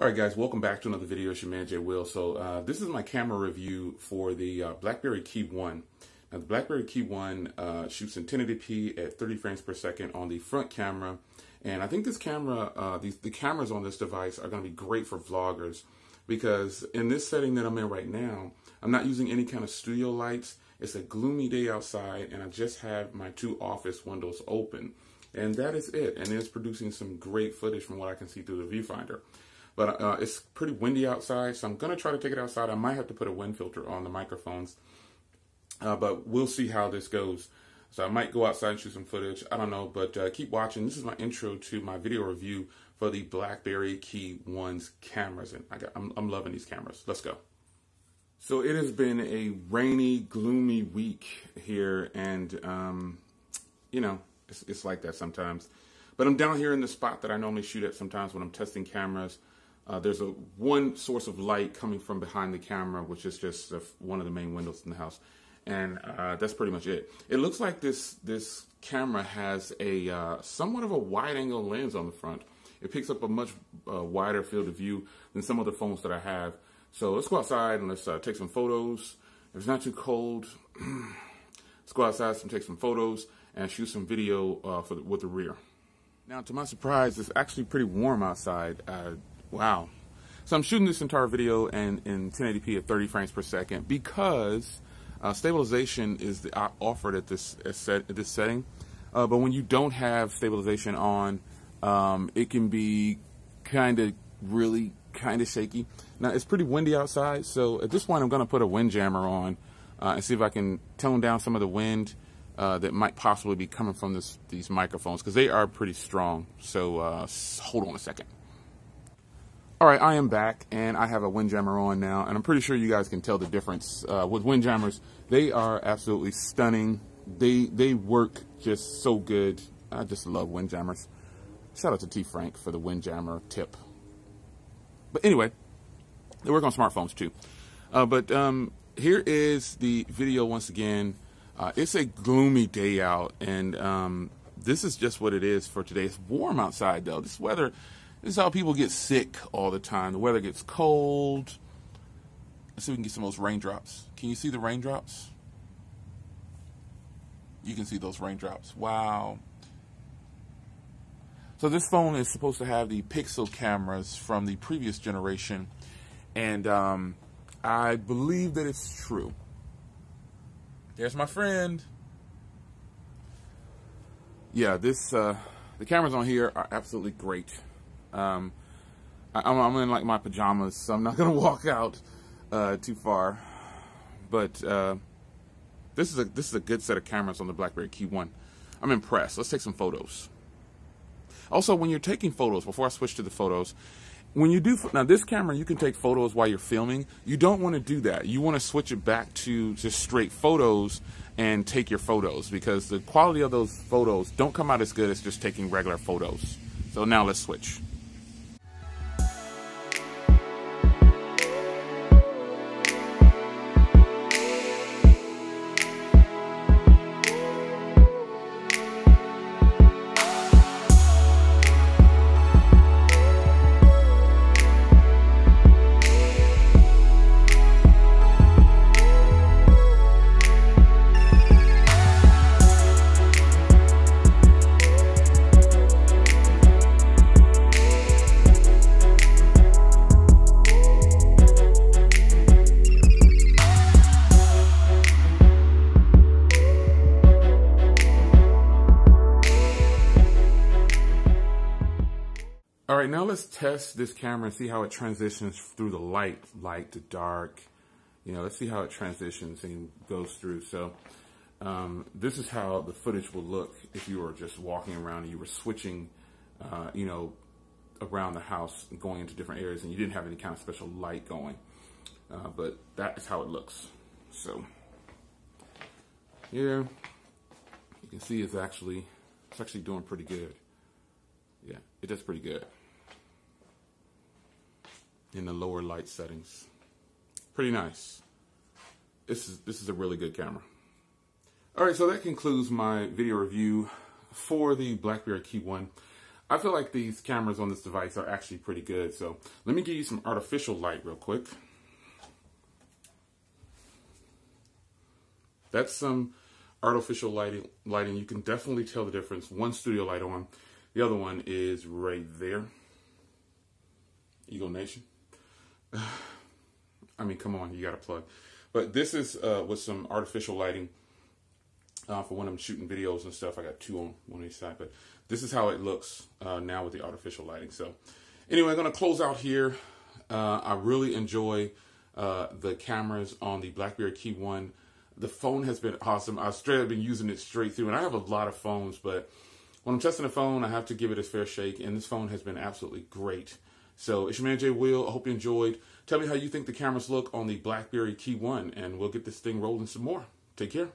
Alright guys, welcome back to another video. It's your man Jay Will. So this is my camera review for the BlackBerry KeyOne. Now the BlackBerry KeyOne shoots in 1080p at 30 frames per second on the front camera. And I think this camera, the cameras on this device are going to be great for vloggers because in this setting that I'm in right now, I'm not using any kind of studio lights. It's a gloomy day outside and I just have my two office windows open. And that is it. And it's producing some great footage from what I can see through the viewfinder. But it's pretty windy outside, so I'm going to try to take it outside. I might have to put a wind filter on the microphones, but we'll see how this goes. So I might go outside and shoot some footage. I don't know, but keep watching. This is my intro to my video review for the BlackBerry KeyOne's cameras. And I'm loving these cameras. Let's go. So it has been a rainy, gloomy week here, and, you know, it's like that sometimes. But I'm down here in the spot that I normally shoot at sometimes when I'm testing cameras. There's one source of light coming from behind the camera, which is just one of the main windows in the house. And that's pretty much it. It looks like this camera has a somewhat of a wide angle lens on the front. It picks up a much wider field of view than some of the phones that I have. So let's go outside and let's take some photos. If it's not too cold, let's go outside and take some photos and shoot some video with the rear. Now, to my surprise, it's actually pretty warm outside. Wow. So I'm shooting this entire video in 1080p at 30 frames per second because stabilization is offered at this setting. But when you don't have stabilization on, it can be kind of shaky. Now, it's pretty windy outside, so at this point I'm going to put a wind jammer on and see if I can tone down some of the wind that might possibly be coming from these microphones, because they are pretty strong. So hold on a second. All right, I am back, and I have a windjammer on now, and I'm pretty sure you guys can tell the difference. With windjammers, they are absolutely stunning. They work just so good. I just love windjammers. Shout out to T. Frank for the windjammer tip. But anyway, they work on smartphones too. But here is the video once again. It's a gloomy day out, and this is just what it is for today. It's warm outside, though. This weather, this is how people get sick all the time. The weather gets cold. Let's see if we can get some of those raindrops. Can you see the raindrops? You can see those raindrops. Wow. So this phone is supposed to have the pixel cameras from the previous generation, and I believe that it's true. There's my friend. Yeah, the cameras on here are absolutely great. I'm in like my pajamas, so I'm not gonna walk out too far. But this is a good set of cameras on the BlackBerry KeyOne. I'm impressed. Let's take some photos. Also, when you're taking photos, before I switch to the photos, when you do, now this camera, you can take photos while you're filming. You don't want to do that. You want to switch it back to just straight photos and take your photos, because the quality of those photos don't come out as good as just taking regular photos. So now let's switch. All right, now let's test this camera and see how it transitions through the light to dark. You know, let's see how it transitions and goes through. So this is how the footage will look if you were just walking around and you were switching, you know, around the house and going into different areas and you didn't have any kind of special light going. But that is how it looks. So here you can see it's actually doing pretty good. Yeah, it does pretty good in the lower light settings. Pretty nice. This is a really good camera. All right, so that concludes my video review for the BlackBerry KeyOne. I feel like these cameras on this device are actually pretty good. So let me give you some artificial light real quick. That's some artificial lighting. You can definitely tell the difference. One studio light on, the other one is right there. Eagle Nation. I mean, come on, you got to plug. But this is with some artificial lighting for when I'm shooting videos and stuff. I got two on one each side, but this is how it looks now with the artificial lighting. So anyway, I'm going to close out here. I really enjoy the cameras on the BlackBerry KeyOne. The phone has been awesome. I've been using it straight through, and I have a lot of phones, but when I'm testing a phone, I have to give it a fair shake, and this phone has been absolutely great. So it's your man Jay Will. I hope you enjoyed. Tell me how you think the cameras look on the BlackBerry KeyOne, and we'll get this thing rolling some more. Take care.